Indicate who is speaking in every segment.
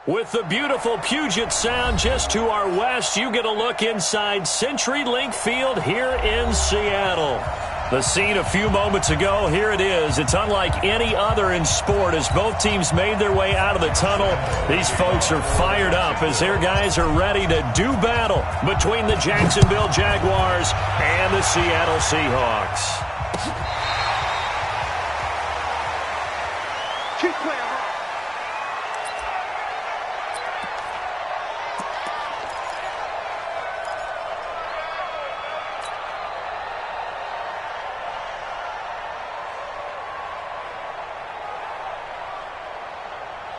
Speaker 1: With the beautiful Puget Sound just to our west, you get a look inside CenturyLink Field here in Seattle. The scene a few moments ago, here it is. It's unlike any other in sport as both teams made their way out of the tunnel. These folks are fired up as their guys are ready to do battle between the Jacksonville Jaguars and the Seattle Seahawks.
Speaker 2: Keep playing.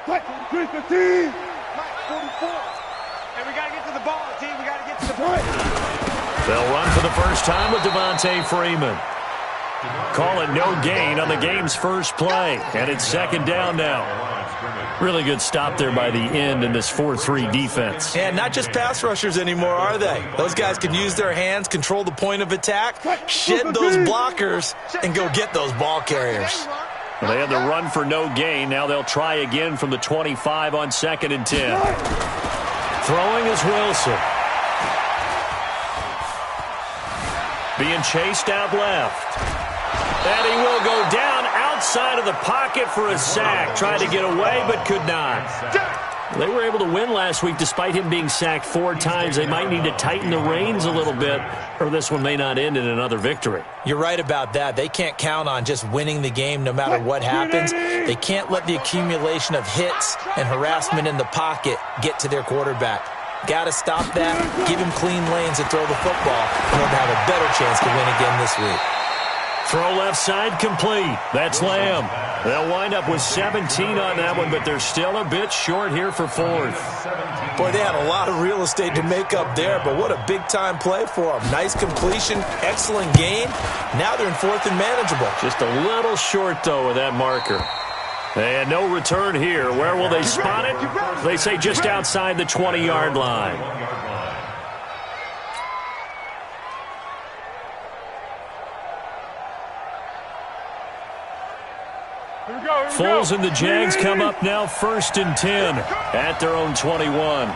Speaker 2: Mike, 315. Mike, 44. And we got to get to the ball, team. We got to get to the point.
Speaker 1: They'll run for the first time with Devontae Freeman. Call it no gain on the game's first play. And it's second down now. Really good stop there by the end in this 4-3 defense.
Speaker 3: And not just pass rushers anymore, are they? Those guys can use their hands, control the point of attack, shed those blockers, and go get those ball carriers.
Speaker 1: Well, they had the run for no gain. Now they'll try again from the 25 on 2nd and 10. Throwing is Wilson. Being chased out left. And he will go down outside of the pocket for a sack. Tried to get away, but could not. They were able to win last week despite him being sacked 4 times. They might need to tighten the reins a little bit, or this one may not end in another victory.
Speaker 3: You're right about that. They can't count on just winning the game no matter what happens. They can't let the accumulation of hits and harassment in the pocket get to their quarterback. Got to stop that, give him clean lanes to throw the football in order to have a better chance to win again this week.
Speaker 1: Throw left side complete. That's Lamb. They'll wind up with 17 on that one, but they're still a bit short here for 4th.
Speaker 3: Boy, they had a lot of real estate to make up there, but what a big-time play for them. Nice completion, excellent gain. Now they're in 4th and manageable.
Speaker 1: Just a little short, though, with that marker. And no return here. Where will they spot it? They say just outside the 20-yard line. Foles and the Jags come up now 1st and 10 at their own 21.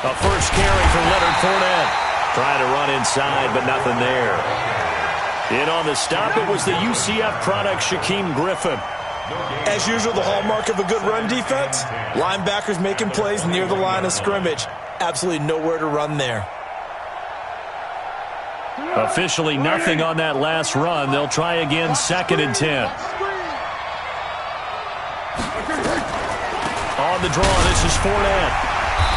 Speaker 1: A first carry for Leonard Fournette. Trying to run inside, but nothing there. In on the stop, it was the UCF product, Shaquem Griffin.
Speaker 3: As usual, the hallmark of a good run defense, linebackers making plays near the line of scrimmage. Absolutely nowhere to run there.
Speaker 1: Officially nothing on that last run. They'll try again 2nd and 10. On the draw, this is Fournette.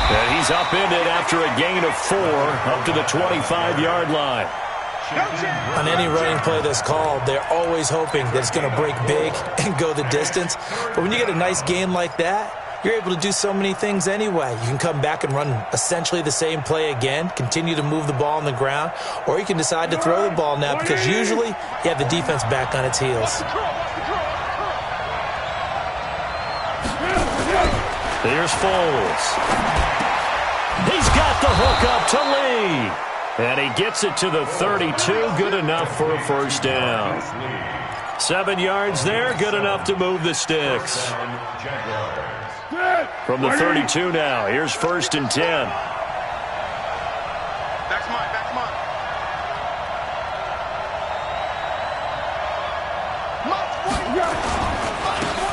Speaker 1: And he's upended after a gain of 4 up to the 25-yard line.
Speaker 3: On any running play that's called, they're always hoping that it's going to break big and go the distance. But when you get a nice gain like that, you're able to do so many things anyway. You can come back and run essentially the same play again, continue to move the ball on the ground, or you can decide to throw the ball now because usually you have the defense back on its heels.
Speaker 1: Here's Foles. He's got the hook up to Lee. And he gets it to the 32. Good enough for a first down. 7 yards there. Good enough to move the sticks. From the 32 now. Here's 1st and 10.
Speaker 2: Back mine, back mine.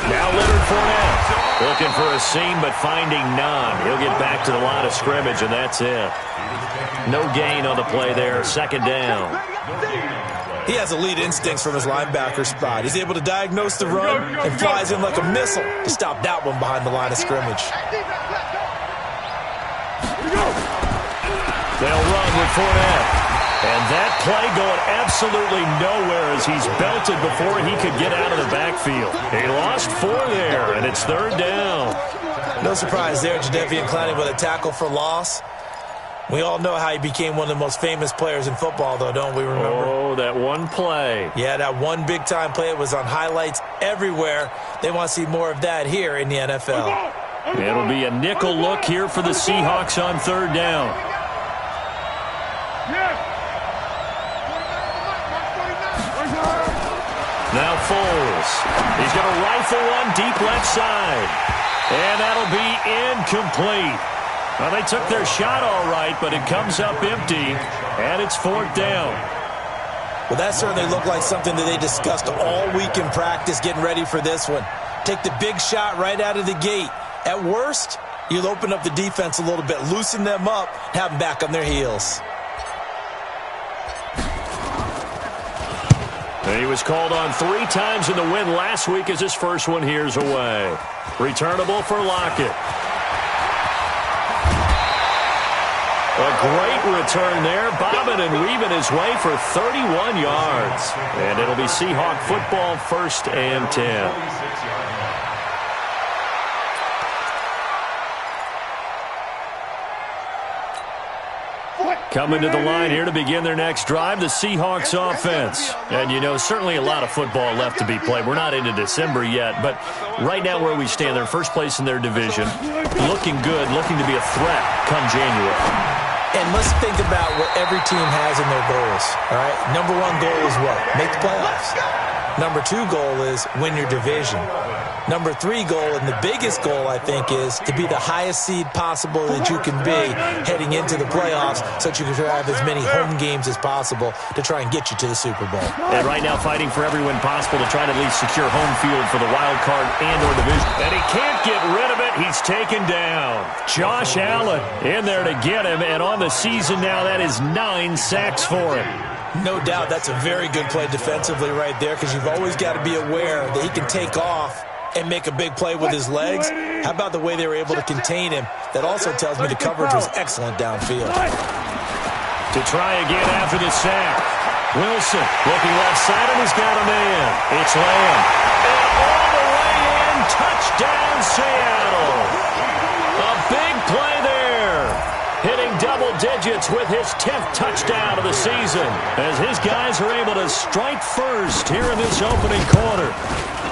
Speaker 1: Now Leonard Fournette. Looking for a seam, but finding none. He'll get back to the line of scrimmage, and that's it. No gain on the play there. 2nd down.
Speaker 3: He has elite instincts from his linebacker spot. He's able to diagnose the run and flies in like a missile to stop that one behind the line of scrimmage.
Speaker 1: They'll run with Fournette. And that play going absolutely nowhere as he's belted before he could get out of the backfield. He lost 4 there, and it's 3rd down.
Speaker 3: No surprise there, Jadeveon Clowney with a tackle for loss. We all know how he became one of the most famous players in football, though, don't we remember?
Speaker 1: Oh, that one play.
Speaker 3: Yeah, that one big-time play. It was on highlights everywhere. They want to see more of that here in the NFL.
Speaker 1: It'll be a nickel look here for the Seahawks on 3rd down. Foles. He's going to rifle one deep left side. And that'll be incomplete. Well, they took their shot all right, but it comes up empty, and it's 4th down.
Speaker 3: Well, that certainly looked like something that they discussed all week in practice getting ready for this one. Take the big shot right out of the gate. At worst, you'll open up the defense a little bit, loosen them up, have them back on their heels.
Speaker 1: He was called on 3 times in the win last week as his first one here's away. Returnable for Lockett. A great return there, bobbing and weaving his way for 31 yards. And it'll be Seahawk football, 1st and 10. Coming to the line here to begin their next drive, the Seahawks offense. And, you know, certainly a lot of football left to be played. We're not into December yet, but right now where we stand, they're first place in their division. Looking good, looking to be a threat come January.
Speaker 3: And let's think about what every team has in their goals, all right? Number 1 goal is what? Make the playoffs. Number 2 goal is win your division. Number 3 goal, and the biggest goal, I think, is to be the highest seed possible that you can be heading into the playoffs so that you can have as many home games as possible to try and get you to the Super Bowl.
Speaker 1: And right now fighting for every win possible to try to at least secure home field for the wild card and or division. And he can't get rid of it. He's taken down. Josh Allen in there to get him, and on the season now, that is 9 sacks for him.
Speaker 3: No doubt that's a very good play defensively right there, because you've always got to be aware that he can take off and make a big play with his legs. How about the way they were able to contain him? That also tells me the coverage was excellent downfield.
Speaker 1: To try again after the sack. Wilson looking left side, and he's got a man. It's Lamb. And all the way in, touchdown Seattle. A big play there. Hitting double digits with his 10th touchdown of the season as his guys are able to strike first here in this opening quarter.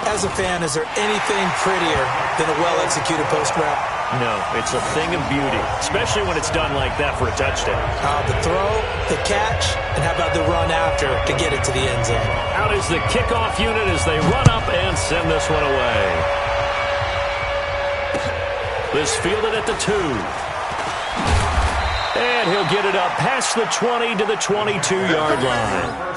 Speaker 3: As a fan, is there anything prettier than a well-executed post route?
Speaker 1: No, it's a thing of beauty, especially when it's done like that for a touchdown.
Speaker 3: The throw, the catch, and how about the run after to get it to the end zone?
Speaker 1: Out is the kickoff unit as they run up and send this one away. This fielded at the 2. And he'll get it up past the 20 to the 22-yard line.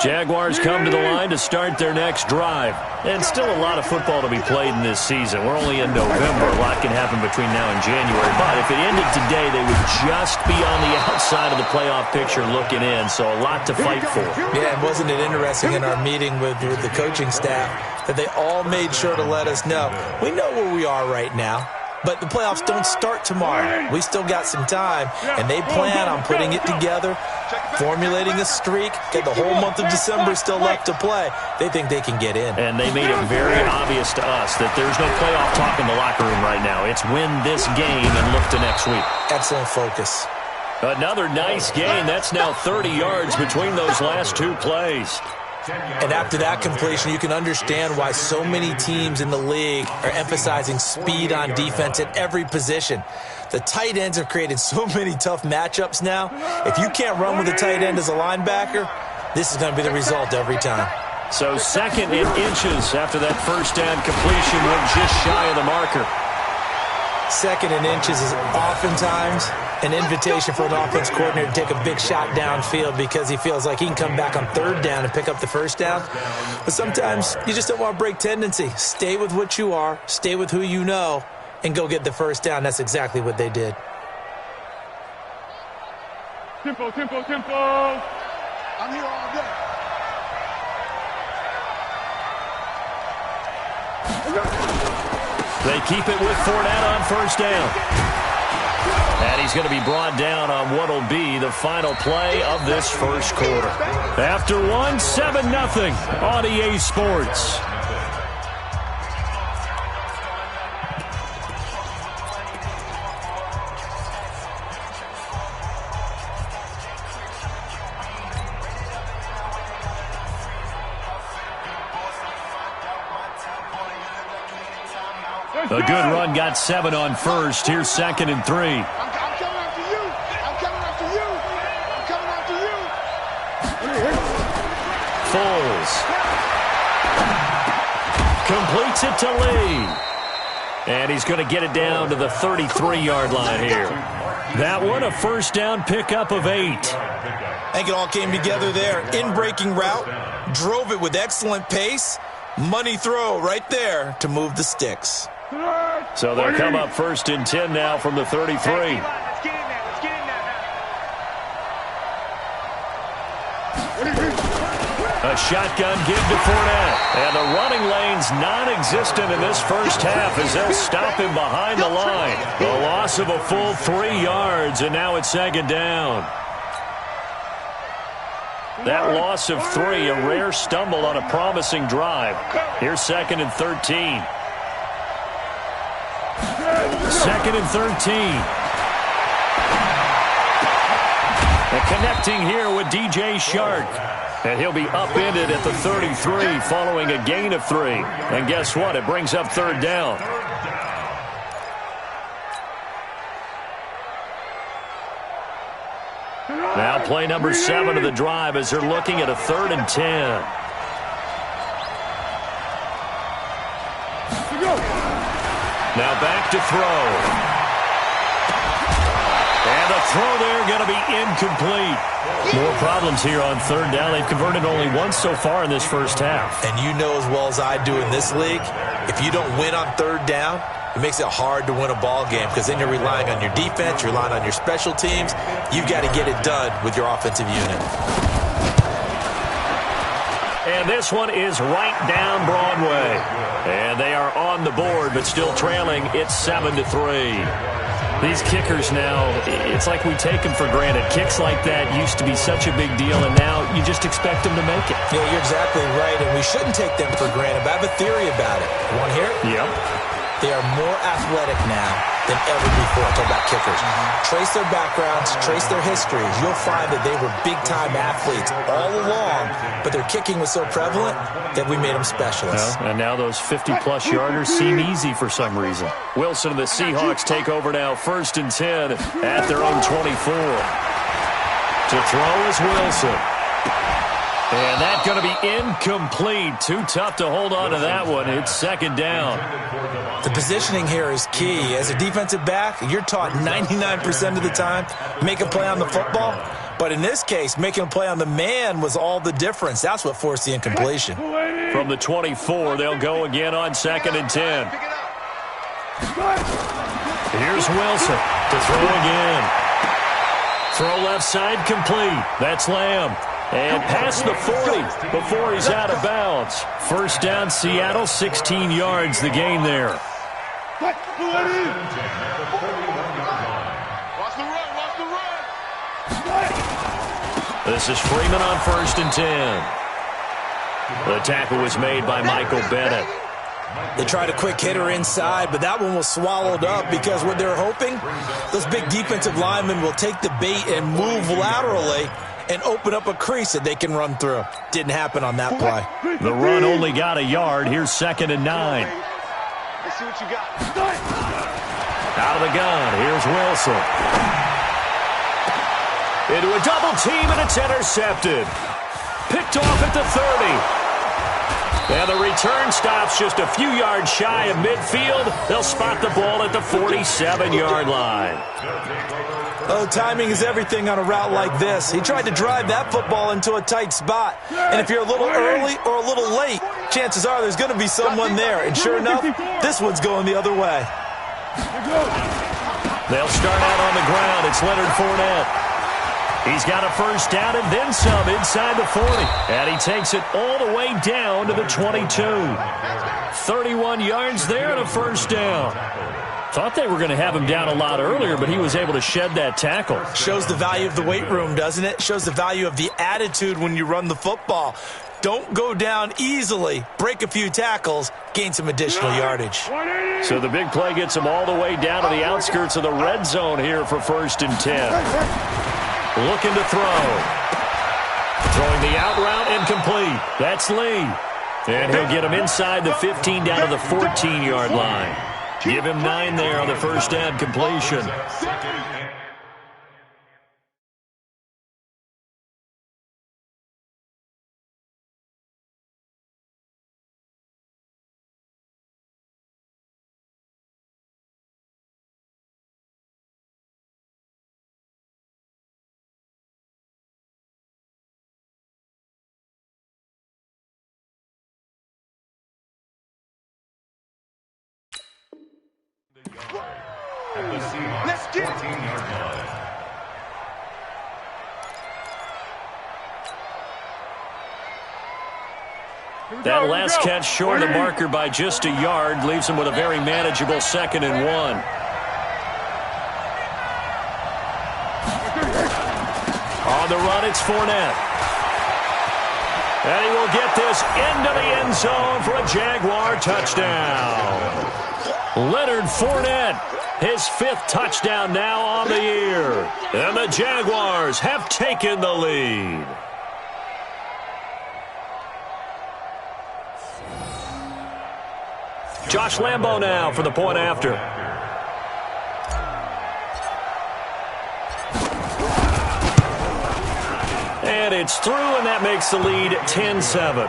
Speaker 1: Jaguars come to the line to start their next drive. And still a lot of football to be played in this season. We're only in November. A lot can happen between now and January. But if it ended today, they would just be on the outside of the playoff picture looking in. So a lot to fight for.
Speaker 3: Yeah, and wasn't it interesting in our meeting with the coaching staff that they all made sure to let us know, we know where we are right now. But the playoffs don't start tomorrow. We still got some time, and they plan on putting it together, formulating a streak, get the whole month of December still left to play. They think they can get in.
Speaker 1: And they made it very obvious to us that there's no playoff talk in the locker room right now. It's win this game and look to next week.
Speaker 3: Excellent focus.
Speaker 1: Another nice gain. That's now 30 yards between those last 2 plays.
Speaker 3: And after that completion, you can understand why so many teams in the league are emphasizing speed on defense at every position. The tight ends have created so many tough matchups now. If you can't run with a tight end as a linebacker, this is going to be the result every time.
Speaker 1: So 2nd and inches after that first down completion went just shy of the marker.
Speaker 3: 2nd and inches is oftentimes an invitation for an offense coordinator to take a big shot downfield because he feels like he can come back on 3rd down and pick up the first down. But sometimes you just don't want to break tendency. Stay with what you are, stay with who you know, and go get the first down. That's exactly what they did.
Speaker 2: Tempo, tempo, tempo. I'm here all day.
Speaker 1: They keep it with Fournette on first down. And he's going to be brought down on what will be the final play of this first quarter. After 7-0 on EA Sports. A good run got 7 on first. Here's 2nd and 3.
Speaker 2: I'm coming after you. I'm coming after you. I'm coming after you.
Speaker 1: Foles completes it to Lee. And he's going to get it down to the 33-yard line here. That one, a first down pickup of 8.
Speaker 3: I think it all came together there. In-breaking route, drove it with excellent pace. Money throw right there to move the sticks.
Speaker 1: So they'll come up 1st and 10 now from the 33.
Speaker 2: Let's get in there. Let's get in there now.
Speaker 1: A shotgun give to Fournette. And the running lane's non-existent in this first half as they'll stop him behind the line. A loss of a full 3 yards, and now it's 2nd down. That loss of 3, a rare stumble on a promising drive. Here's 2nd and 13. 2nd and 13. And connecting here with DJ Shark. And he'll be upended at the 33 following a gain of 3. And guess what? It brings up 3rd down. Now play number 7 of the drive as they're looking at a 3rd and 10. Now back to throw. And the throw there going to be incomplete. More problems here on 3rd down. They've converted only once so far in this first half.
Speaker 3: And you know as well as I do in this league, if you don't win on 3rd down, it makes it hard to win a ball game because then you're relying on your defense, you're relying on your special teams. You've got to get it done with your offensive unit.
Speaker 1: And this one is right down Broadway. And they are on the board, but still trailing. It's 7-3. These kickers now, it's like we take them for granted. Kicks like that used to be such a big deal, and now you just expect them to make it.
Speaker 3: Yeah, you're exactly right, and we shouldn't take them for granted, but I have a theory about it. You want to hear it?
Speaker 1: Yep.
Speaker 3: They are more athletic now than ever before. I'm talking about kickers. Trace their backgrounds, trace their histories. You'll find that they were big-time athletes all along, but their kicking was so prevalent that we made them specialists.
Speaker 1: Well, and now those 50-plus yarders seem easy for some reason. Wilson and the Seahawks take over now, 1st and 10 at their own 24. To throw is Wilson. And that's going to be incomplete. Too tough to hold on to that one. It's 2nd down.
Speaker 3: The positioning here is key. As a defensive back, you're taught 99% of the time, make a play on the football. But in this case, making a play on the man was all the difference. That's what forced the incompletion.
Speaker 1: From the 24, they'll go again on 2nd and 10. Here's Wilson to throw again. Throw left side complete. That's Lamb. And past the 40 before he's out of bounds. 1st down, Seattle, 16 yards the gain there.
Speaker 2: Watch the run, watch the run.
Speaker 1: This is Freeman on 1st and 10. The tackle was made by Michael Bennett.
Speaker 3: They tried a quick hitter inside, but that one was swallowed up because what they're hoping, those big defensive linemen will take the bait and move laterally and open up a crease that they can run through. Didn't happen on that play.
Speaker 1: The run only got a yard. Here's 2nd and 9.
Speaker 2: Let's see what you got.
Speaker 1: Out of the gun. Here's Wilson. Into a double team, and it's intercepted. Picked off at the 30. And the return stops just a few yards shy of midfield. They'll spot the ball at the 47-yard line.
Speaker 3: Oh, timing is everything on a route like this. He tried to drive that football into a tight spot. And if you're a little early or a little late, chances are there's going to be someone there. And sure enough, this one's going the other way.
Speaker 1: They'll start out on the ground. It's Leonard Fournette. He's got a 1st down and then some inside the 40. And he takes it all the way down to the 22. 31 yards there and a 1st down. Thought they were going to have him down a lot earlier, but he was able to shed that tackle.
Speaker 3: Shows the value of the weight room, doesn't it? Shows the value of the attitude when you run the football. Don't go down easily. Break a few tackles. Gain some additional yardage.
Speaker 1: So the big play gets him all the way down to the outskirts of the red zone here for 1st and 10. Looking to throw. Throwing the out route incomplete. That's Lee. And he'll get him inside the 15 down to the 14-yard line. Give him 9 there on the first down completion.
Speaker 2: Let's get it.
Speaker 1: That last catch short of the marker by just a yard leaves him with a very manageable 2nd and 1. On the run, it's Fournette. And he will get this into the end zone for a Jaguar touchdown. Leonard Fournette, his 5th touchdown now on the year. And the Jaguars have taken the lead. Josh Lambo now for the point after. And it's through, and that makes the lead 10-7.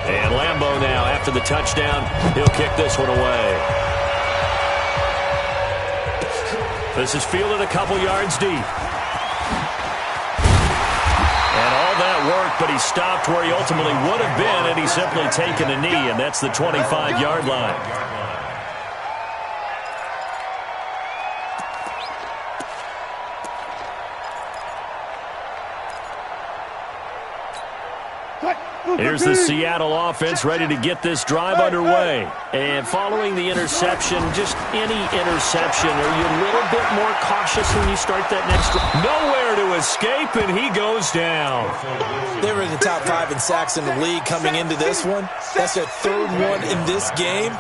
Speaker 1: And Lambo now, after the touchdown, he'll kick this one away. This is fielded a couple yards deep. And all that worked, but he stopped where he ultimately would have been, and he's simply taken a knee, and that's the 25-yard line. Here's the Seattle offense ready to get this drive underway. And following the interception, just any interception, are you a little bit more cautious when you start that next drive? Nowhere to escape, and he goes down.
Speaker 3: They were in the top 5 in sacks in the league coming into this one. That's their 3rd one in this game.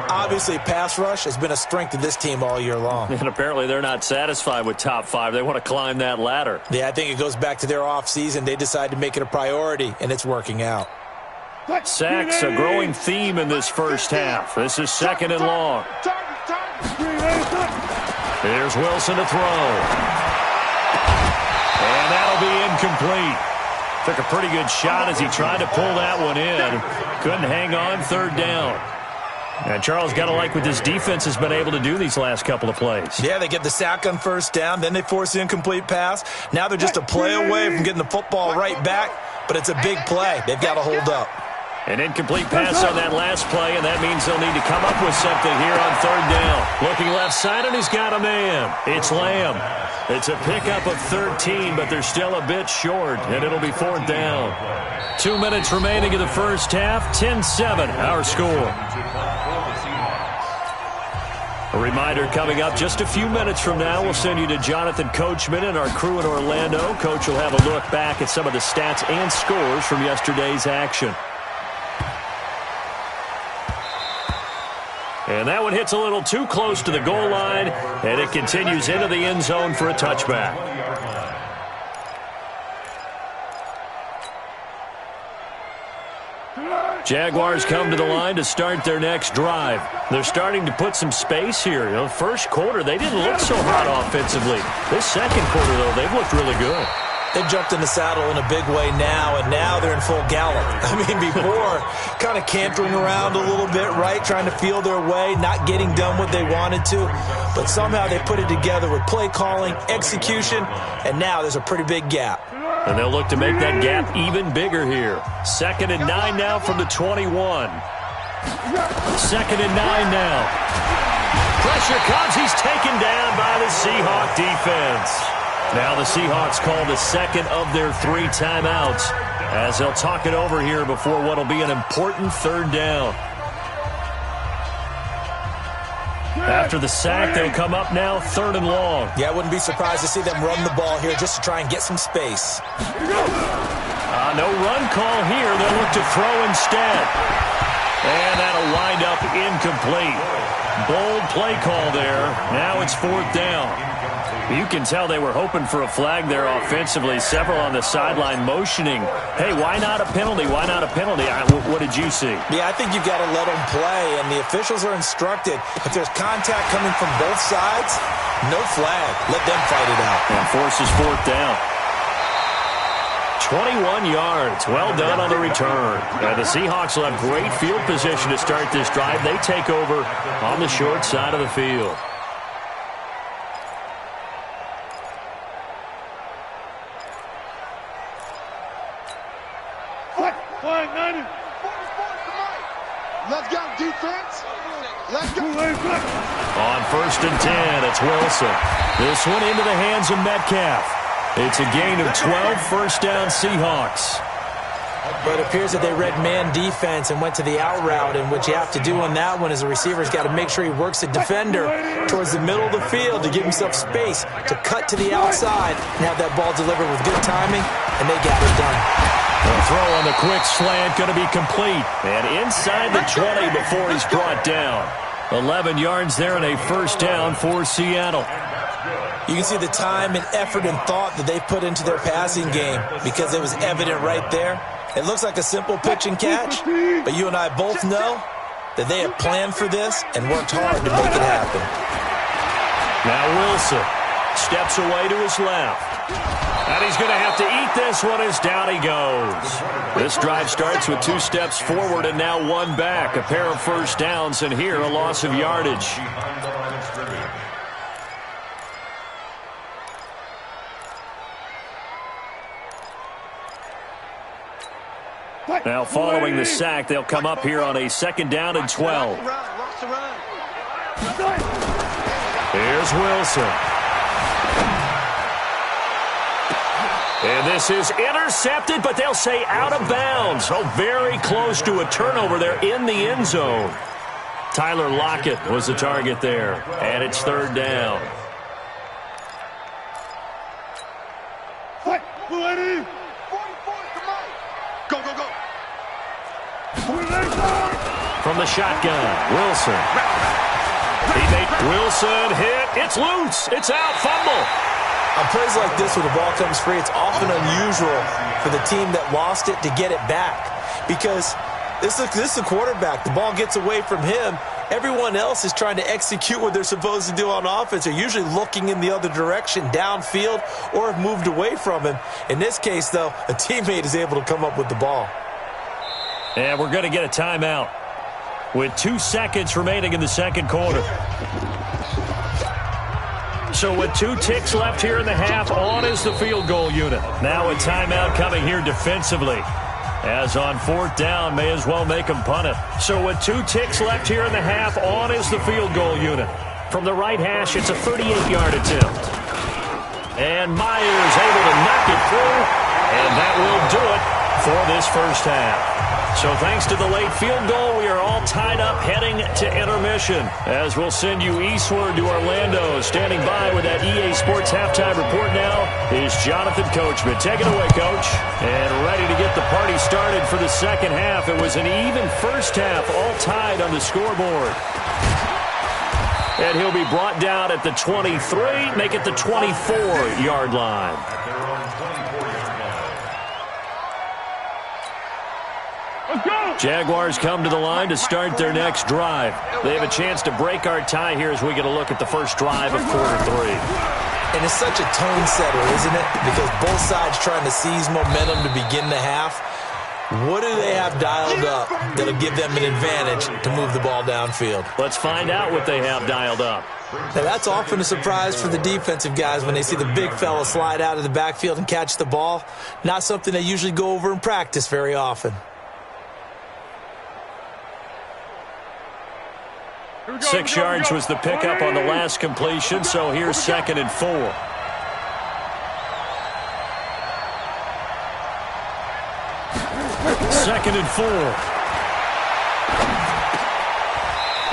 Speaker 3: Obviously, pass rush has been a strength of this team all year long.
Speaker 1: And apparently they're not satisfied with top 5. They want to climb that ladder.
Speaker 3: Yeah, I think it goes back to their offseason. They decided to make it a priority, and it's working out.
Speaker 1: Sacks, a growing theme in this first half. This is 2nd and long. Here's Wilson to throw. And that'll be incomplete. Took a pretty good shot as he tried to pull that one in. Couldn't hang on, 3rd down. And Charles, got to like what this defense has been able to do these last couple of plays.
Speaker 3: Yeah, they get the sack on 1st down, then they force the incomplete pass. Now they're just a play away from getting the football right back, but it's a big play. They've got to hold up.
Speaker 1: An incomplete pass on that last play, and that means they'll need to come up with something here on 3rd down. Looking left side, and he's got a man. It's Lamb. It's a pickup of 13, but they're still a bit short, and it'll be 4th down. 2 minutes remaining in the first half, 10-7, our score. A reminder coming up just a few minutes from now, we'll send you to Jonathan Coachman and our crew in Orlando. Coach will have a look back at some of the stats and scores from yesterday's action. And that one hits a little too close to the goal line, and it continues into the end zone for a touchback. Jaguars come to the line to start their next drive. They're starting to put some space here. You know, first quarter, they didn't look so hot offensively. This second quarter, though, they've looked really good.
Speaker 3: They've jumped in the saddle in a big way now, and now they're in full gallop. I mean, before, kind of cantering around a little bit, right, trying to feel their way, not getting done what they wanted to. But somehow they put it together with play calling, execution, and now there's a pretty big gap.
Speaker 1: And they'll look to make that gap even bigger here. 2nd and 9 now from the 21. 2nd and 9 now. Pressure comes. He's taken down by the Seahawk defense. Now the Seahawks call the 2nd of their 3 timeouts as they'll talk it over here before what will be an important 3rd down. After the sack, they'll come up now 3rd and long.
Speaker 3: Yeah, I wouldn't be surprised to see them run the ball here just to try and get some space.
Speaker 1: No run call here. They'll look to throw instead. And that'll wind up incomplete. Bold play call there. Now it's 4th down. You can tell they were hoping for a flag there offensively. Several on the sideline motioning, hey, why not a penalty? Why not a penalty? What did you see?
Speaker 3: Yeah, I think you've got to let them play, and the officials are instructed. If there's contact coming from both sides, no flag. Let them fight it out.
Speaker 1: And forces 4th down. 21 yards. Well done on the return. And the Seahawks will have great field position to start this drive. They take over on the short side of the field.
Speaker 2: Let's go, defense. Let's go.
Speaker 1: On 1st and 10, it's Wilson. This one into the hands of Metcalf. It's a gain of 12, 1st down Seahawks.
Speaker 3: But it appears that they read man defense and went to the out route, and what you have to do on that one is the receiver's got to make sure he works the defender towards the middle of the field to give himself space to cut to the outside and have that ball delivered with good timing, and they got it done.
Speaker 1: The throw on the quick slant going to be complete. And inside the 20 before he's brought down. 11 yards there and a 1st down for Seattle.
Speaker 3: You can see the time and effort and thought that they put into their passing game because it was evident right there. It looks like a simple pitch and catch, but you and I both know that they have planned for this and worked hard to make it happen.
Speaker 1: Now Wilson steps away to his left. And he's going to have to eat this one as down he goes. This drive starts with 2 steps forward and now 1 back. A pair of 1st downs, and here a loss of yardage. Now following the sack, they'll come up here on a 2nd down and 12. Here's Wilson. And this is intercepted, but they'll say out of bounds. Oh, very close to a turnover there in the end zone. Tyler Lockett was the target there, and it's 3rd down.
Speaker 2: Go, go, go.
Speaker 1: From the shotgun, Wilson. Wilson hit. It's loose. It's out. Fumble.
Speaker 3: On plays like this where the ball comes free, it's often unusual for the team that lost it to get it back because this is the quarterback. The ball gets away from him. Everyone else is trying to execute what they're supposed to do on offense. They're usually looking in the other direction, downfield, or have moved away from him. In this case, though, a teammate is able to come up with the ball.
Speaker 1: And we're going to get a timeout with 2 seconds remaining in the 2nd quarter. So with 2 ticks left here in the half, on is the field goal unit. Now a timeout coming here defensively. As on 4th down, may as well make them punt it. So with 2 ticks left here in the half, on is the field goal unit. From the right hash, it's a 38-yard attempt. And Myers able to knock it through, and that will do it for this 1st half. So thanks to the late field goal, we are all tied up heading to intermission. As we'll send you eastward to Orlando. Standing by with that EA Sports halftime report now is Jonathan Coachman. Take it away, Coach. And ready to get the party started for the 2nd half. It was an even 1st half, all tied on the scoreboard. And he'll be brought down at the 23, make it the 24-yard line. Jaguars come to the line to start their next drive. They have a chance to break our tie here as we get a look at the first drive of quarter 3.
Speaker 3: And it's such a tone setter, isn't it? Because both sides trying to seize momentum to begin the half. What do they have dialed up that'll give them an advantage to move the ball downfield?
Speaker 1: Let's find out what they have dialed up.
Speaker 3: Now, that's often a surprise for the defensive guys when they see the big fella slide out of the backfield and catch the ball. Not something they usually go over in practice very often.
Speaker 1: 6 yards was the pickup on the last completion, so here's 2nd and 4. Second and 4.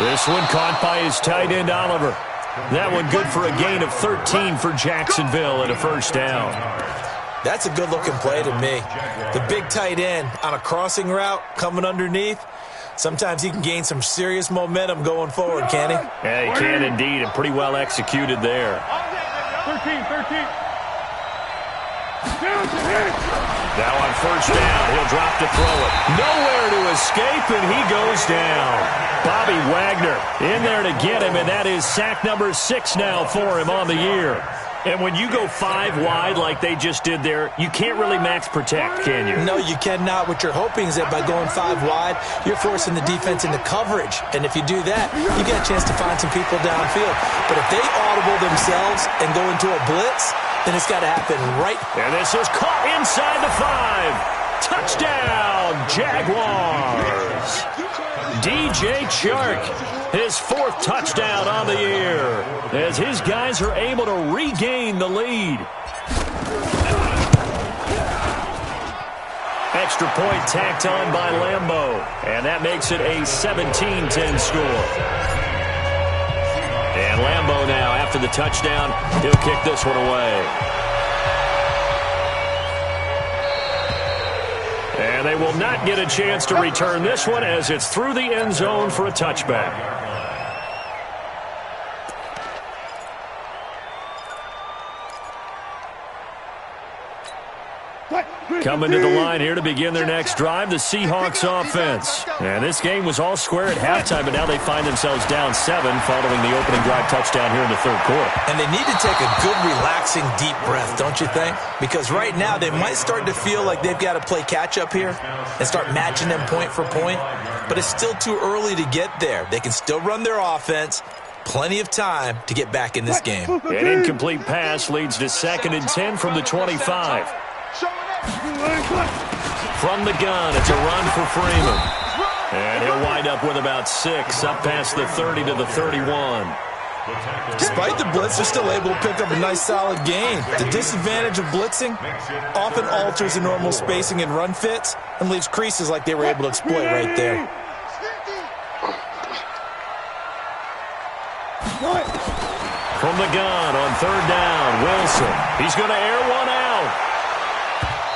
Speaker 1: This one caught by his tight end, Oliver. That one good for a gain of 13 for Jacksonville and a 1st down.
Speaker 3: That's a good-looking play to me. The big tight end on a crossing route coming underneath. Sometimes he can gain some serious momentum going forward, can he?
Speaker 1: Yeah, he can indeed, and pretty well executed there.
Speaker 2: 13.
Speaker 1: Now on first down, he'll drop to throw it. Nowhere to escape, and he goes down. Bobby Wagner in there to get him, and that is sack number 6 now for him on the year. And when you go 5 wide like they just did there, you can't really max protect, can you?
Speaker 3: No, you cannot. What you're hoping is that by going 5 wide, you're forcing the defense into coverage. And if you do that, you get a chance to find some people downfield. But if they audible themselves and go into a blitz, then it's got to happen right.
Speaker 1: And this is caught inside the 5. Touchdown, Jaguars. DJ Chark, his 4th touchdown on the year, as his guys are able to regain the lead. Extra point tacked on by Lambeau, and that makes it a 17-10 score. And Lambeau now, after the touchdown, he'll kick this one away. And they will not get a chance to return this one as it's through the end zone for a touchback. Coming to the line here to begin their next drive, the Seahawks offense. And this game was all square at halftime, but now they find themselves down 7 following the opening drive touchdown here in the 3rd quarter.
Speaker 3: And they need to take a good, relaxing, deep breath, don't you think? Because right now they might start to feel like they've got to play catch-up here and start matching them point for point. But it's still too early to get there. They can still run their offense. Plenty of time to get back in this game.
Speaker 1: An incomplete pass leads to 2nd and 10 from the 25. From the gun, it's a run for Freeman. And he'll wind up with about 6, up past the 30 to the 31.
Speaker 3: Despite the blitz, they're still able to pick up a nice, solid gain. The disadvantage of blitzing often alters the normal spacing and run fits and leaves creases like they were able to exploit right there.
Speaker 1: From the gun on 3rd down, Wilson. He's going to air one out.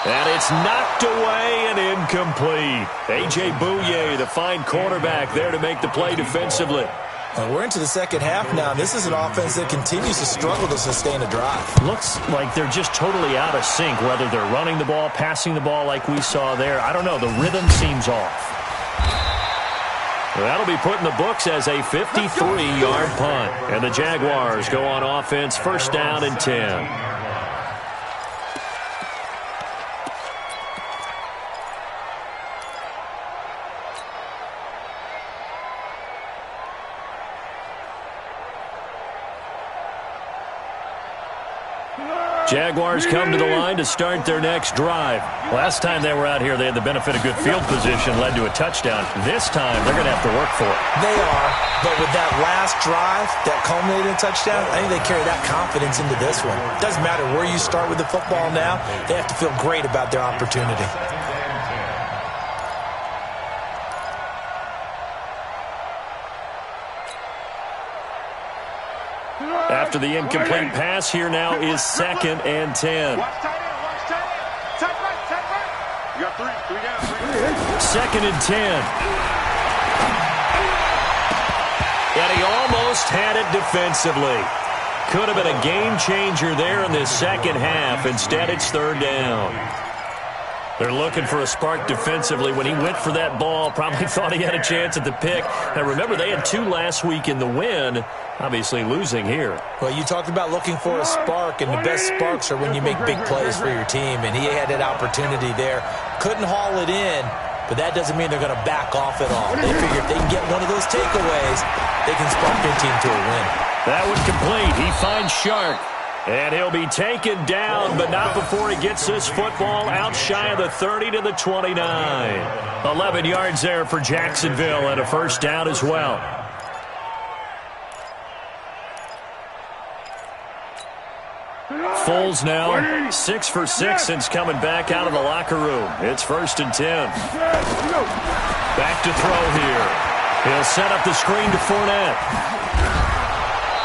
Speaker 1: And it's knocked away and incomplete. A.J. Bouye, the fine cornerback, there to make the play defensively.
Speaker 3: Well, we're into the 2nd half now. This is an offense that continues to struggle to sustain a drive.
Speaker 1: Looks like they're just totally out of sync, whether they're running the ball, passing the ball like we saw there. I don't know. The rhythm seems off. That'll be put in the books as a 53-yard punt. And the Jaguars go on offense, 1st down and 10. Jaguars come to the line to start their next drive. Last time they were out here, they had the benefit of good field position, led to a touchdown. This time, they're going to have to work for it.
Speaker 3: They are, but with that last drive, that culminating touchdown, I think they carry that confidence into this one. Doesn't matter where you start with the football now, they have to feel great about their opportunity.
Speaker 1: After the incomplete pass, here now is 2nd and 10.
Speaker 2: Watch tight end. Tight right. You got 3 down.
Speaker 1: 2nd and 10. And he almost had it defensively. Could have been a game changer there in this 2nd half. Instead, it's 3rd down. They're looking for a spark defensively. When he went for that ball, probably thought he had a chance at the pick. And remember, they had 2 last week in the win, obviously losing here.
Speaker 3: Well, you talked about looking for a spark, and the best sparks are when you make big plays for your team, and he had that opportunity there. Couldn't haul it in, but that doesn't mean they're going to back off at all. They figure if they can get one of those takeaways, they can spark their team to a win.
Speaker 1: That would complete. He finds Shark. And he'll be taken down, but not before he gets this football out shy of the 30 to the 29. 11 yards there for Jacksonville and a 1st down as well. Foles now 6 for 6 since coming back out of the locker room. It's 1st and 10. Back to throw here. He'll set up the screen to Fournette.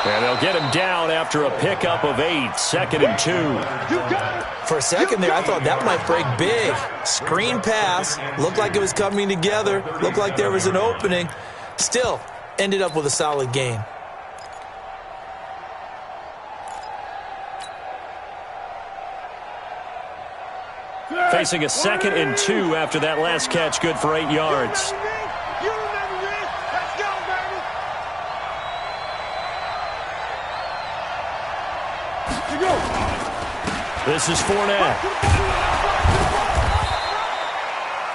Speaker 1: And they'll get him down after a pickup of 8, 2nd and 2.
Speaker 3: For a second there, I thought that might break big. Screen pass. Looked like it was coming together. Looked like there was an opening. Still, ended up with a solid gain.
Speaker 1: Facing a 2nd and 2 after that last catch, good for 8 yards. This is Fournette.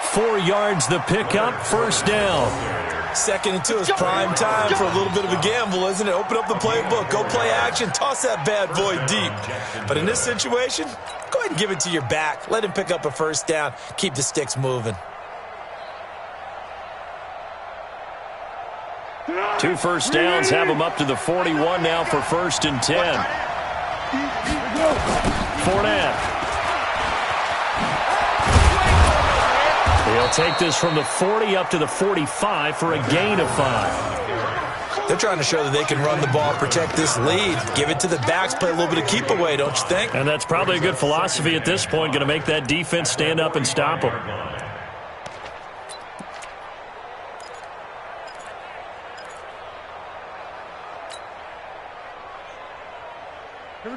Speaker 1: 4 yards the pickup, first down.
Speaker 3: 2nd and 2 is prime time for a little bit of a gamble, isn't it? Open up the playbook, go play action, toss that bad boy deep. But in this situation, go ahead and give it to your back. Let him pick up a first down. Keep the sticks moving.
Speaker 1: 2 first downs have him up to the 41 now for 1st and 10. Fournette. He'll take this from the 40 up to the 45 for a gain of 5.
Speaker 3: They're trying to show that they can run the ball, protect this lead. Give it to the backs, play a little bit of keep away, don't you think?
Speaker 1: And that's probably a good philosophy at this point, going to make that defense stand up and stop them.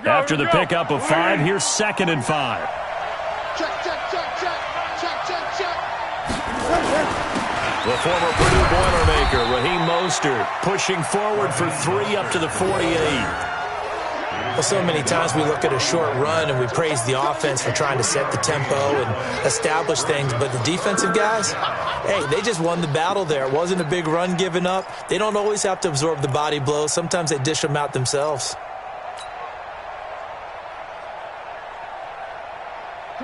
Speaker 1: After the pickup of 5, here's 2nd and 5.
Speaker 2: Check, check, check, check, check, check, check.
Speaker 1: The former Purdue Boilermaker, Raheem Mostert, pushing forward for 3 up to the 48.
Speaker 3: Well, so many times we look at a short run and we praise the offense for trying to set the tempo and establish things, but the defensive guys, hey, they just won the battle there. It wasn't a big run given up. They don't always have to absorb the body blows. Sometimes they dish them out themselves.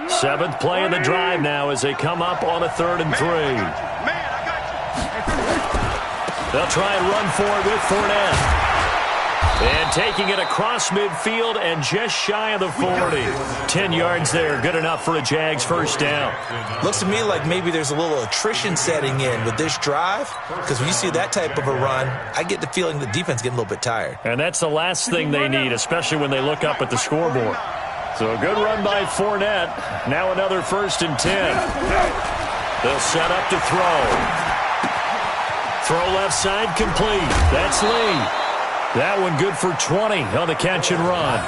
Speaker 1: 7th play of the drive now as they come up on a 3rd and 3. They'll try and run for it with Fournette. And taking it across midfield and just shy of the 40. 10 yards there, good enough for a Jags first down.
Speaker 3: Looks to me like maybe there's a little attrition setting in with this drive, because when you see that type of a run, I get the feeling the defense getting a little bit tired.
Speaker 1: And that's the last thing they need, especially when they look up at the scoreboard. So a good run by Fournette. Now another 1st and 10. They'll set up to throw. Throw left side complete. That's Lee. That one good for 20 on the catch and run.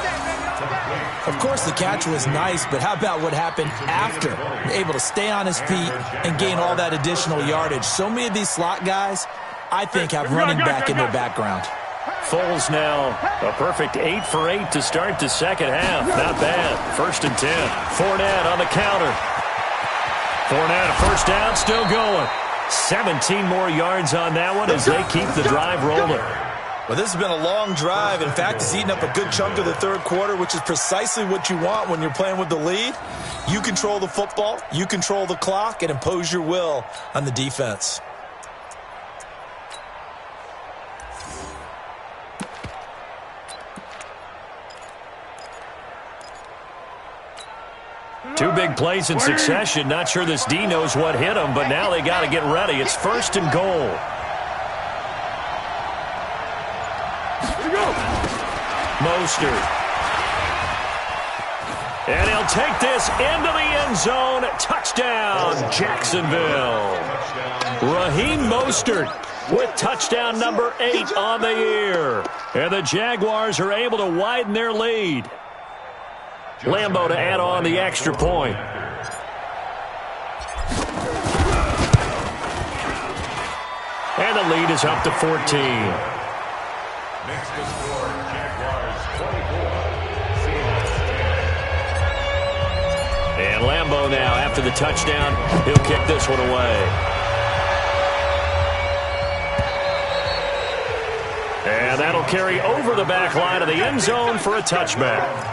Speaker 3: Of course, the catch was nice, but how about what happened after? Able to stay on his feet and gain all that additional yardage. So many of these slot guys, I think, have running back in their background.
Speaker 1: Foles now a perfect 8 for 8 to start the second half. Not bad. 1st and 10. Fournette on the counter. Fournette, a first down, still going. 17 more yards on that one as they keep the drive rolling.
Speaker 3: Well, this has been a long drive. In fact, it's eaten up a good chunk of the 3rd quarter, which is precisely what you want when you're playing with the lead. You control the football, you control the clock, and impose your will on the defense.
Speaker 1: Two big plays in succession. Not sure this D knows what hit him, but now they got to get ready. It's 1st and goal. Mostert. And he'll take this into the end zone. Touchdown, Jacksonville. Raheem Mostert with touchdown number 8 on the year. And the Jaguars are able to widen their lead. Lambeau to add on the extra point. And the lead is up to 14.
Speaker 4: Next to score, Jaguars 24.
Speaker 1: And Lambeau now, after the touchdown, he'll kick this one away. And that'll carry over the back line of the end zone for a touchback.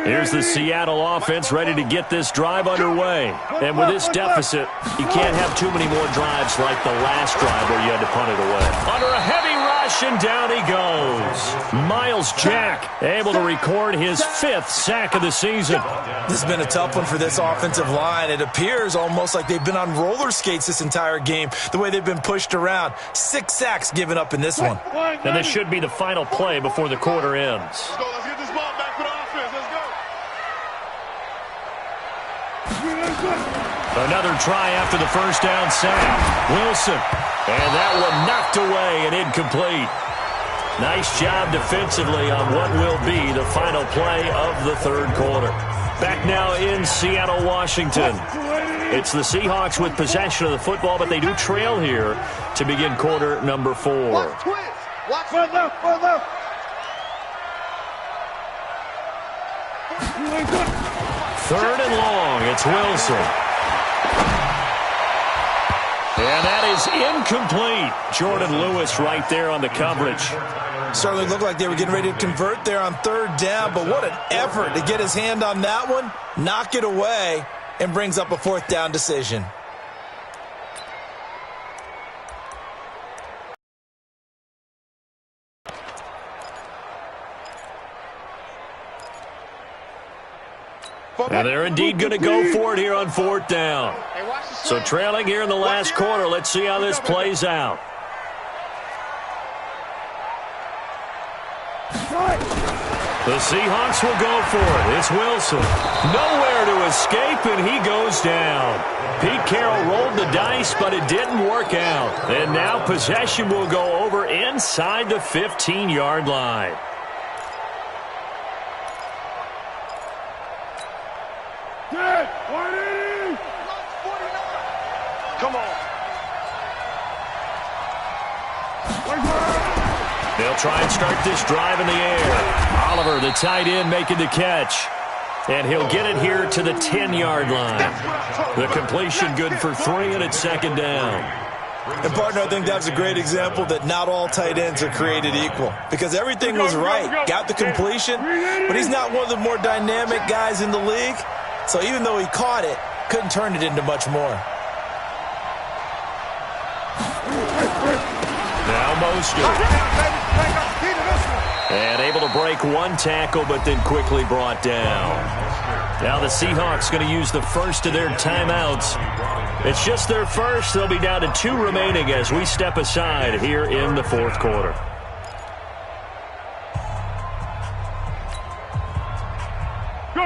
Speaker 1: Here's the Seattle offense ready to get this drive underway. And with this deficit, you can't have too many more drives like the last drive where you had to punt it away. Under a heavy rush. rush, and down he goes. Miles Jack able to record his 5th sack of the season.
Speaker 3: This has been a tough one for this offensive line. It appears almost like they've been on roller skates this entire game, the way they've been pushed around. 6 sacks given up in this one.
Speaker 1: And this should be the final play before the quarter ends.
Speaker 2: Let's go. Let's get this ball back for the offense. Let's go.
Speaker 1: Another try after the first down sack. Wilson. And that one knocked away and incomplete. Nice job defensively on what will be the final play of the third quarter. Back now in Seattle, Washington. It's the Seahawks with possession of the football, but they do trail here to begin quarter number 4.
Speaker 2: Watch twist. Watch for left, for left.
Speaker 1: Third and long. It's Wilson. And that is incomplete. Jordan Lewis right there on the coverage.
Speaker 3: Certainly looked like they were getting ready to convert there on third down, but what an effort to get his hand on that one, knock it away, and brings up a 4th down decision.
Speaker 1: And they're indeed going to go for it here on 4th down. So trailing here in the last quarter. Let's see how this plays out. The Seahawks will go for it. It's Wilson. Nowhere to escape, and he goes down. Pete Carroll rolled the dice, but it didn't work out. And now possession will go over inside the 15-yard line.
Speaker 2: Come on.
Speaker 1: They'll try and start this drive in the air. Oliver, the tight end, making the catch. And he'll get it here to the 10-yard line. The completion good for 3, and it's 2nd down.
Speaker 3: And, partner, I think that was a great example that not all tight ends are created equal. Because everything was right. Got the completion, but he's not one of the more dynamic guys in the league. So even though he caught it, couldn't turn it into much more.
Speaker 1: Now Mostert. And able to break one tackle, but then quickly brought down. Now the Seahawks going to use the first of their timeouts. It's just their first. They'll be down to 2 remaining as we step aside here in the 4th quarter.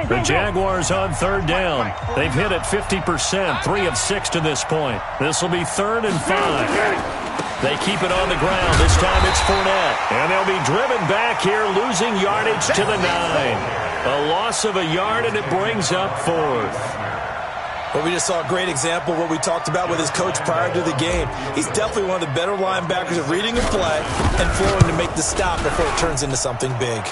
Speaker 1: The Jaguars on 3rd down. They've hit it 50%, 3 of 6 to this point. This will be 3rd and 5. They keep it on the ground. This time it's Fournette. And they'll be driven back here, losing yardage to the 9. A loss of a yard, and it brings up 4th.
Speaker 3: But we just saw a great example of what we talked about with his coach prior to the game. He's definitely one of the better linebackers at reading a play and flowing to make the stop before it turns into something big.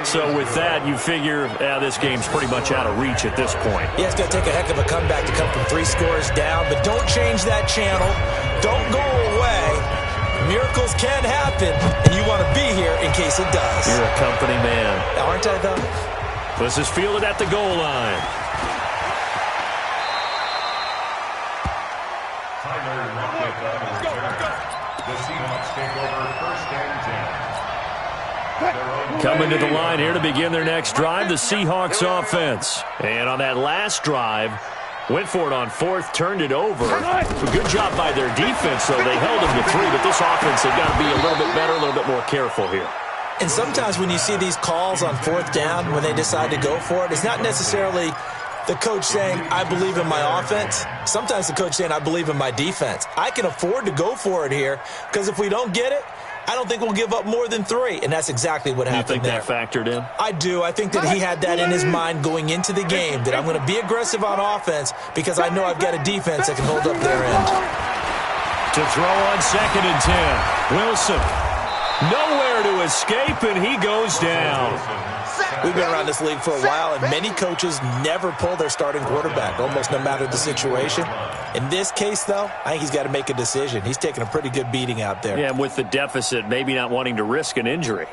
Speaker 1: So with that, you figure this game's pretty much out of reach at this point.
Speaker 3: Yeah, it's going to take a heck of a comeback to come from 3 scores down, but don't change that channel. Don't go away. Miracles can happen, and you want to be here in case it does.
Speaker 1: You're a company man.
Speaker 3: Aren't I, though?
Speaker 1: This is fielded at the goal line.
Speaker 4: The Seahawks take over 1st and 10.
Speaker 1: Coming to the line here to begin their next drive, the Seahawks offense. And on that last drive, went for it on 4th, turned it over. A good job by their defense, though. They held them to 3, but this offense, they've got to be a little bit better, a little bit more careful here.
Speaker 3: And sometimes when you see these calls on 4th down, when they decide to go for it, it's not necessarily the coach saying, I believe in my offense. Sometimes the coach saying, I believe in my defense. I can afford to go for it here, because if we don't get it, I don't think we'll give up more than 3, and that's exactly what happened there.
Speaker 1: You think that factored in?
Speaker 3: I do. I think that he had that in his mind going into the game, that I'm going to be aggressive on offense because I know I've got a defense that can hold up their end.
Speaker 1: To throw on 2nd and 10. Wilson. Nowhere to escape, and he goes down.
Speaker 3: We've been around this league for a while, and many coaches never pull their starting quarterback, almost no matter the situation. In this case, though, I think he's got to make a decision. He's taking a pretty good beating out there.
Speaker 1: Yeah, with the deficit, maybe not wanting to risk an injury.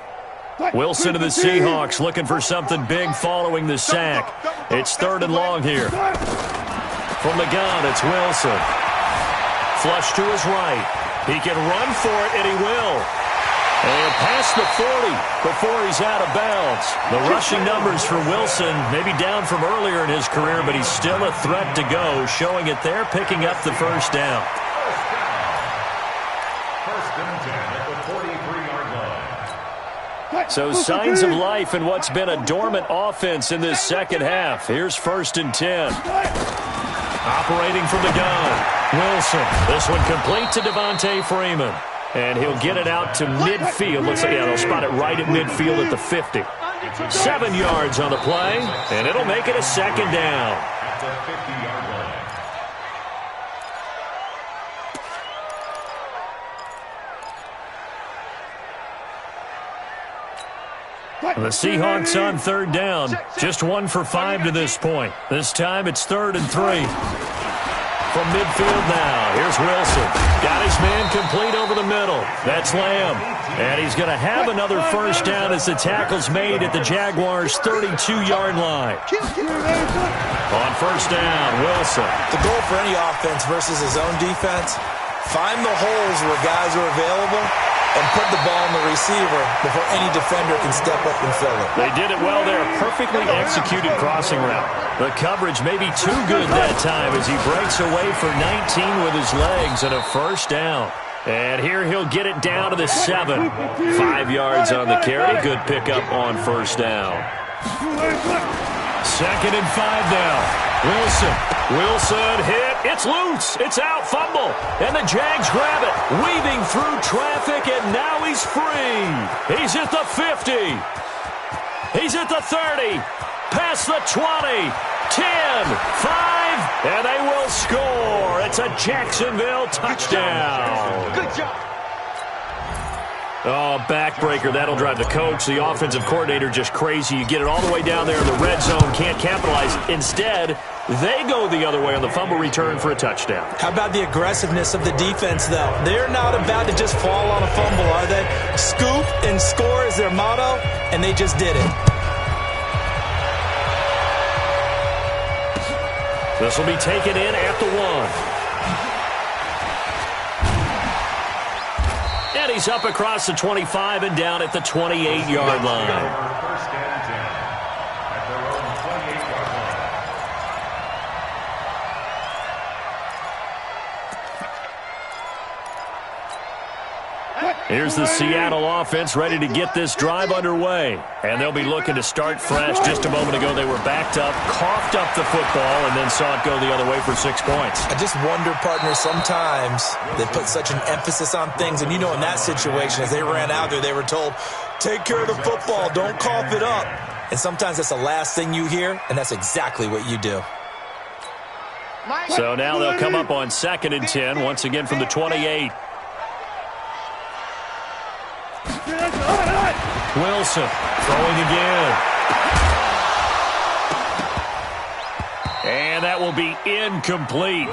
Speaker 1: Wilson to the Seahawks, looking for something big following the sack. It's 3rd and long here. From the gun, it's Wilson. Flush to his right. He can run for it, and he will. past the 40 before he's out of bounds. The rushing numbers for Wilson maybe down from earlier in his career, but he's still a threat to go, showing it there, picking up the first down.
Speaker 4: First and 10 at the 43-yard line.
Speaker 1: So signs of life in what's been a dormant offense in this second half. Here's first and 10. Operating from the gun, Wilson. This one complete to Devontae Freeman. And he'll get it out to midfield. Looks like, yeah, they'll spot it right at midfield at the 50. 7 yards on the play, and it'll make it a second down.
Speaker 4: At the 50-yard line.
Speaker 1: The Seahawks on third down. Just 1 for 5 to this point. This time it's 3rd and 3. From midfield now, here's Wilson. Got his man complete over the middle. That's Lamb. And he's going to have another first down as the tackle's made at the Jaguars' 32-yard line. On first down, Wilson.
Speaker 3: The goal for any offense versus his own defense, find the holes where guys are available and put the ball in the receiver before any defender can step up and fill it.
Speaker 1: They did it well there. Perfectly executed crossing route. The coverage may be too good that time as he breaks away for 19 with his legs and a first down. And here he'll get it down to the 7. 5 yards on the carry. Good pickup on first down. 2nd and 5 now. Wilson hit. It's loose. It's out. Fumble. And the Jags grab it. Weaving through traffic, and now he's free. He's at the 50. He's at the 30. Past the 20. 10. 5. And they will score. It's a Jacksonville touchdown.
Speaker 2: Good job.
Speaker 1: Oh, backbreaker. That'll drive the coach, the offensive coordinator, just crazy. You get it all the way down there in the red zone, can't capitalize. Instead, they go the other way on the fumble return for a touchdown.
Speaker 3: How about the aggressiveness of the defense, though? They're not about to just fall on a fumble, are they? Scoop and score is their motto, and they just did it.
Speaker 1: This will be taken in at the 1. And he's up across the 25 and down at the 28-yard line.
Speaker 4: First and 10 at their own 28-yard line.
Speaker 1: Here's the Seattle offense ready to get this drive underway. And they'll be looking to start fresh. Just a moment ago, they were backed up, coughed up the football, and then saw it go the other way for 6 points.
Speaker 3: I just wonder, partner, sometimes they put such an emphasis on things. And, you know, in that situation, as they ran out there, they were told, take care of the football, don't cough it up. And sometimes that's the last thing you hear, and that's exactly what you do.
Speaker 1: So now they'll come up on 2nd and 10, once again from the 28. Wilson throwing again. And that will be incomplete.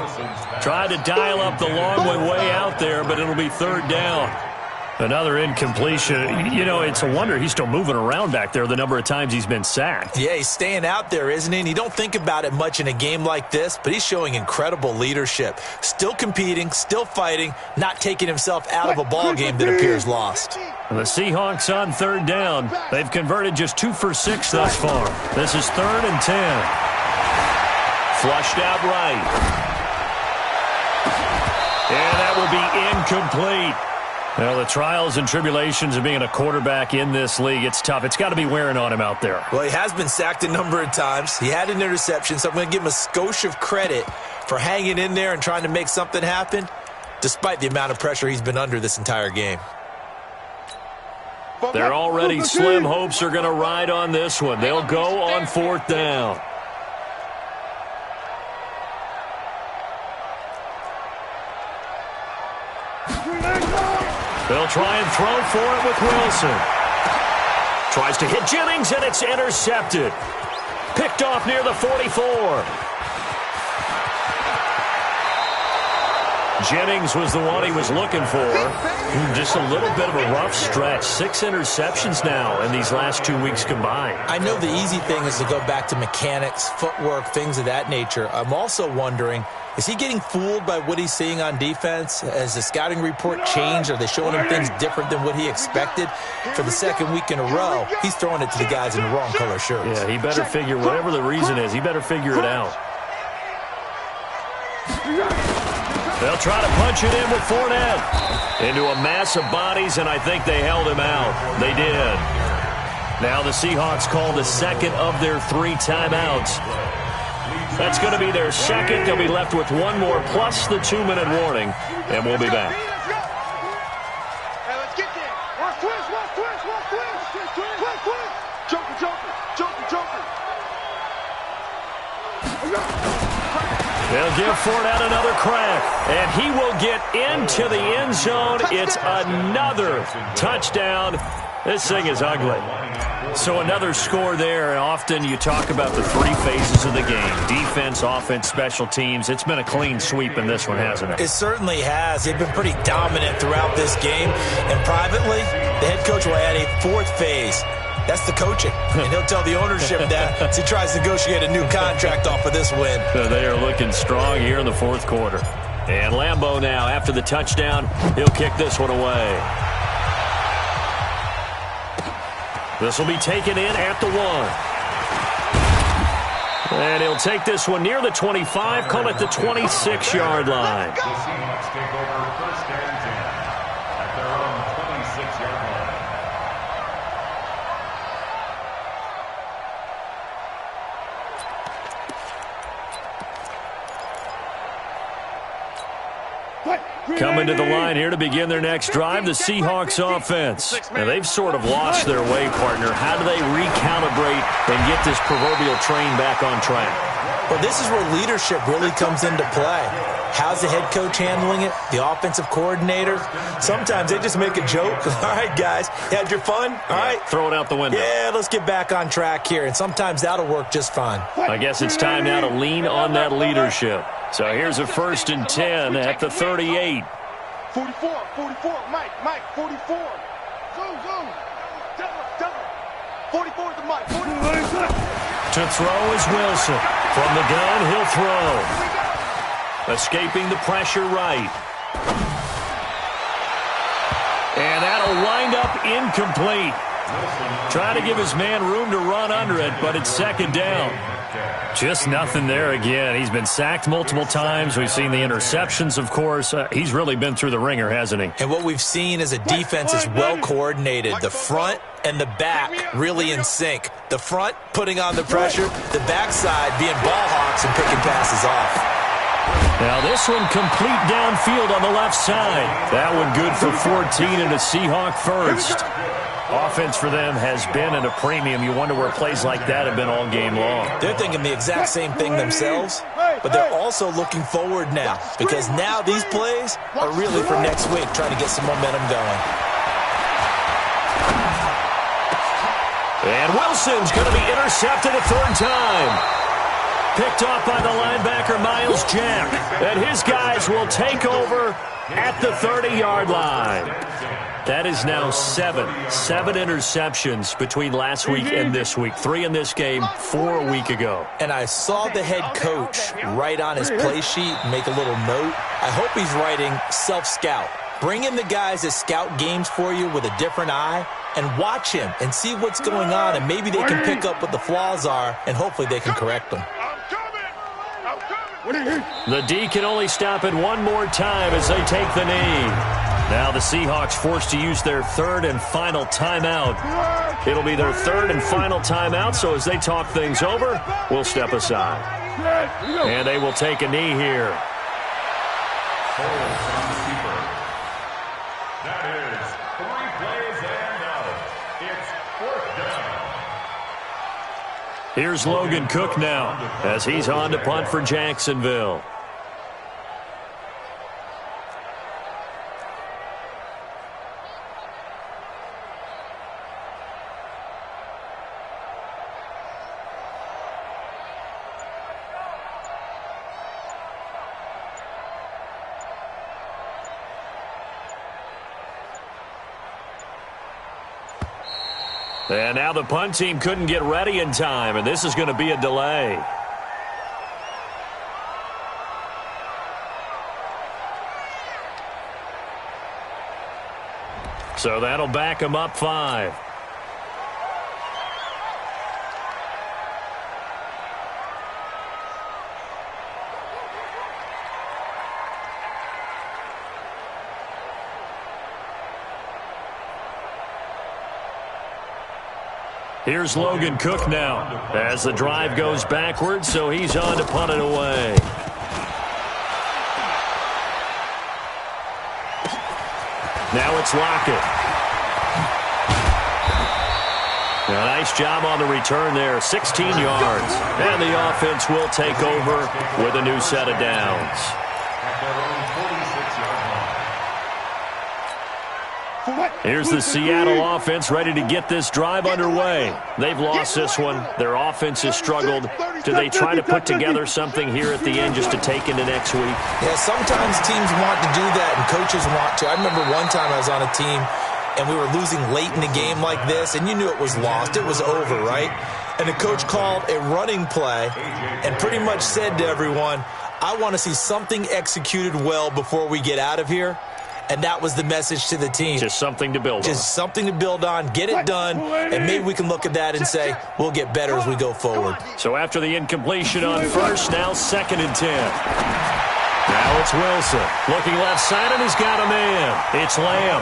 Speaker 1: Tried to dial up the long one way out there, but it'll be 3rd down. Another incompletion. You know, it's a wonder he's still moving around back there the number of times he's been sacked.
Speaker 3: Yeah, he's staying out there, isn't he? And you don't think about it much in a game like this, but he's showing incredible leadership. Still competing, still fighting, not taking himself out of a ball game that appears lost.
Speaker 1: The Seahawks on 3rd down. They've converted just 2 for 6 thus far. This is 3rd and 10. Flushed out right. And that will be incomplete. Well, the trials and tribulations of being a quarterback in this league, it's tough. It's got to be wearing on him out there.
Speaker 3: Well, he has been sacked a number of times. He had an interception, so I'm going to give him a skosh of credit for hanging in there and trying to make something happen, despite the amount of pressure he's been under this entire game.
Speaker 1: Their already slim hopes are going to ride on this one. They'll go on 4th down. They'll try and throw for it with Wilson. Tries to hit Jennings, and it's intercepted. Picked off near the 44. Jennings was the one he was looking for. Just a little bit of a rough stretch. 6 interceptions now in these last 2 weeks combined.
Speaker 3: I know the easy thing is to go back to mechanics, footwork, things of that nature. I'm also wondering, is he getting fooled by what he's seeing on defense? Has the scouting report changed? Are they showing him things different than what he expected? For the second week in a row, he's throwing it to the guys in the wrong color shirts.
Speaker 1: Yeah, he better figure, whatever the reason is, he better figure it out. They'll try to punch it in with Fournette. Into a mass of bodies, and I think they held him out. They did. Now the Seahawks call the second of their 3 timeouts. That's going to be their second. They'll be left with one more, plus the 2-minute warning, and we'll be back.
Speaker 2: Hey, let's get there. Watch twist, watch twist, watch twist. Twist, twist. Joker, joker, joker, joker.
Speaker 1: They'll give Fournette another crack, and he will get into the end zone. It's another touchdown. This thing is ugly. So another score there, and often you talk about the 3 phases of the game. Defense, offense, special teams. It's been a clean sweep in this one, hasn't it?
Speaker 3: It certainly has. They've been pretty dominant throughout this game. And privately, the head coach will add a 4th phase. That's the coaching. And he'll tell the ownership that as he tries to negotiate a new contract off of this win.
Speaker 1: They are looking strong here in the 4th quarter. And Lambeau now, after the touchdown, he'll kick this one away. This will be taken in at the 1. And he'll take this one near the 25, call it the 26-yard line.
Speaker 4: The Seahawks take over 1st and 10 at their own 26-yard line.
Speaker 1: Coming to the line here to begin their next drive, the Seahawks offense. Now, they've sort of lost their way, partner. How do they recalibrate and get this proverbial train back on track?
Speaker 3: Well, this is where leadership really comes into play. How's the head coach handling it? The offensive coordinator? Sometimes they just make a joke. All right, guys, had your fun? All right.
Speaker 1: Throw it out the window.
Speaker 3: Yeah, let's get back on track here. And sometimes that'll work just fine.
Speaker 1: I guess it's time now to lean on that leadership. So here's a 1st and 10 at the 38.
Speaker 2: 44, 44, Mike, 44. Zoom, zoom. Double. 44 is the Mike, 44.
Speaker 1: To throw is Wilson. From the gun, he'll throw. Escaping the pressure right. And that'll wind up incomplete. Trying to give his man room to run under it, but it's 2nd down. Just nothing there again. He's been sacked multiple times. We've seen the interceptions, of course. He's really been through the ringer, hasn't he?
Speaker 3: And what we've seen is a defense is well coordinated. The front and the back really in sync. The front putting on the pressure, the backside being ball hawks and picking passes off.
Speaker 1: Now this one complete downfield on the left side. That one good for 14 and a Seahawk first. Offense for them has been at a premium. You wonder where plays like that have been all game long.
Speaker 3: They're thinking the exact same thing themselves, but they're also looking forward now because now these plays are really for next week, trying to get some momentum going.
Speaker 1: And Wilson's going to be intercepted a 3rd time. Picked off by the linebacker, Miles Jack. And his guys will take over at the 30-yard line. That is now 7 interceptions between last week and this week. 3 in this game, 4 a week ago.
Speaker 3: And I saw the head coach write on his play sheet and make a little note. I hope he's writing self-scout. Bring in the guys that scout games for you with a different eye and watch him and see what's going on, and maybe they can pick up what the flaws are, and hopefully they can correct them.
Speaker 1: The D can only stop it one more time as they take the knee. Now the Seahawks forced to use their 3rd and final timeout. It'll be their 3rd and final timeout, so as they talk things over, we'll step aside. And they will take a knee here.
Speaker 4: That is 3 plays and out. It's 4th down.
Speaker 1: Here's Logan Cook now as he's on to punt for Jacksonville. And now the punt team couldn't get ready in time, and this is going to be a delay. So that'll back them up 5. Here's Logan Cook now as the drive goes backwards, so he's on to punt it away. Now it's Lockett. A nice job on the return there, 16 yards. And the offense will take over with a new set of downs. Here's the Seattle offense ready to get this drive underway. They've lost this one. Their offense has struggled. Do they try to put together something here at the end just to take into next week?
Speaker 3: Yeah, sometimes teams want to do that and coaches want to. I remember one time I was on a team and we were losing late in the game like this, and you knew it was lost. It was over, right? And the coach called a running play and pretty much said to everyone, I want to see something executed well before we get out of here. And that was the message to the team.
Speaker 1: Just something to build on.
Speaker 3: Just something to build on, get it done, and maybe we can look at that and say, we'll get better as we go forward.
Speaker 1: So after the incompletion on first, now 2nd and 10. Now it's Wilson. Looking left side, and he's got a man. It's Lamb.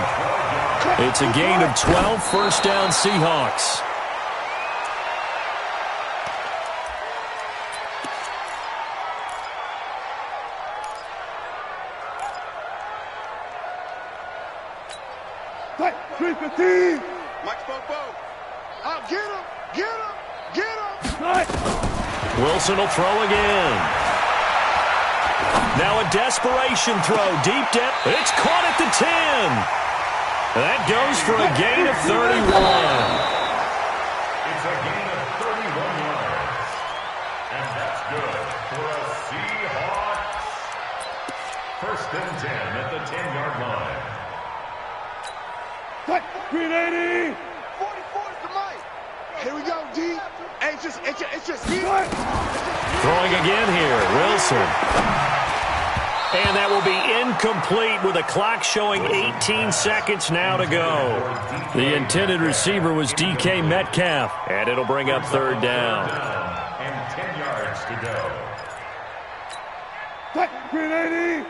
Speaker 1: It's a gain of 12, first down Seahawks.
Speaker 2: Mike Bobo. Oh, get him, get him, get him.
Speaker 1: Wilson will throw again. Now a desperation throw, deep depth. It's caught at the 10. That goes for a gain of 31.
Speaker 4: It's a gain of 31 yards. And that's good for a Seahawks. 1st and 10 at the 10-yard line.
Speaker 2: Green 80. 44 is the mic. Here we go, D. It's just
Speaker 1: Throwing again here, Wilson. And that will be incomplete with a clock showing 18 seconds now to go. The intended receiver was DK Metcalf, and it'll bring up 3rd down.
Speaker 4: And 10 yards to go.
Speaker 2: Green 80.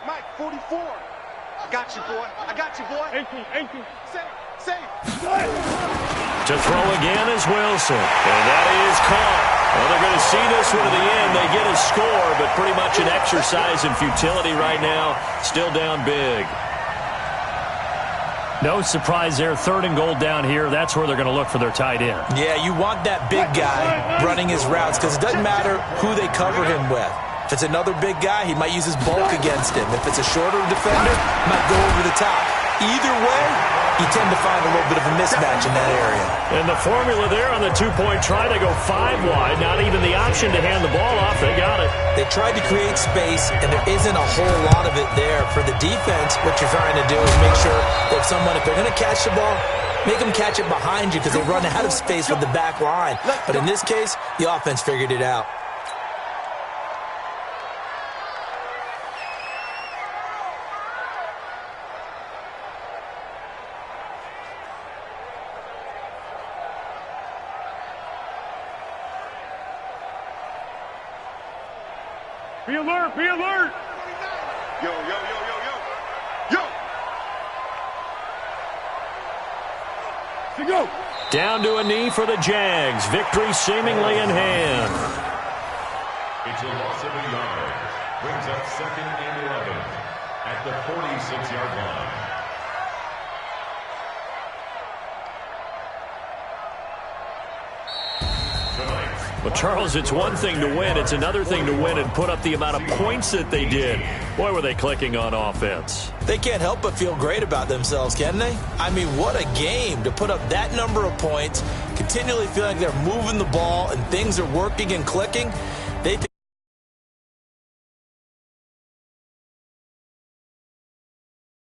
Speaker 2: Mike, 44. I got you, boy. I got you, boy. 18. Safe.
Speaker 1: To throw again is Wilson. And that is caught. Well, they're going to see this one to the end. They get a score, but pretty much an exercise in futility right now. Still down big. No surprise there. 3rd and goal down here. That's where they're going to look for their tight end.
Speaker 3: Yeah, you want that big guy running his routes because it doesn't matter who they cover him with. If it's another big guy, he might use his bulk against him. If it's a shorter defender, he might go over the top. Either way, you tend to find a little bit of a mismatch in that area.
Speaker 1: And the formula there on the 2-point try, they go 5 wide. Not even the option to hand the ball off. They got it.
Speaker 3: They tried to create space, and there isn't a whole lot of it there. For the defense, what you're trying to do is make sure that if they're going to catch the ball, make them catch it behind you because they run out of space with the back line. But in this case, the offense figured it out.
Speaker 2: Be alert, be alert. Yo. To go.
Speaker 1: Down to a knee for the Jags. Victory seemingly in hand.
Speaker 4: It's a loss of a yard. Brings up 2nd and 11 at the 46-yard line.
Speaker 1: Well, Charles, it's one thing to win. It's another thing to win and put up the amount of points that they did. Boy, were they clicking on offense.
Speaker 3: They can't help but feel great about themselves, can they? I mean, what a game to put up that number of points, continually feeling like they're moving the ball and things are working and clicking.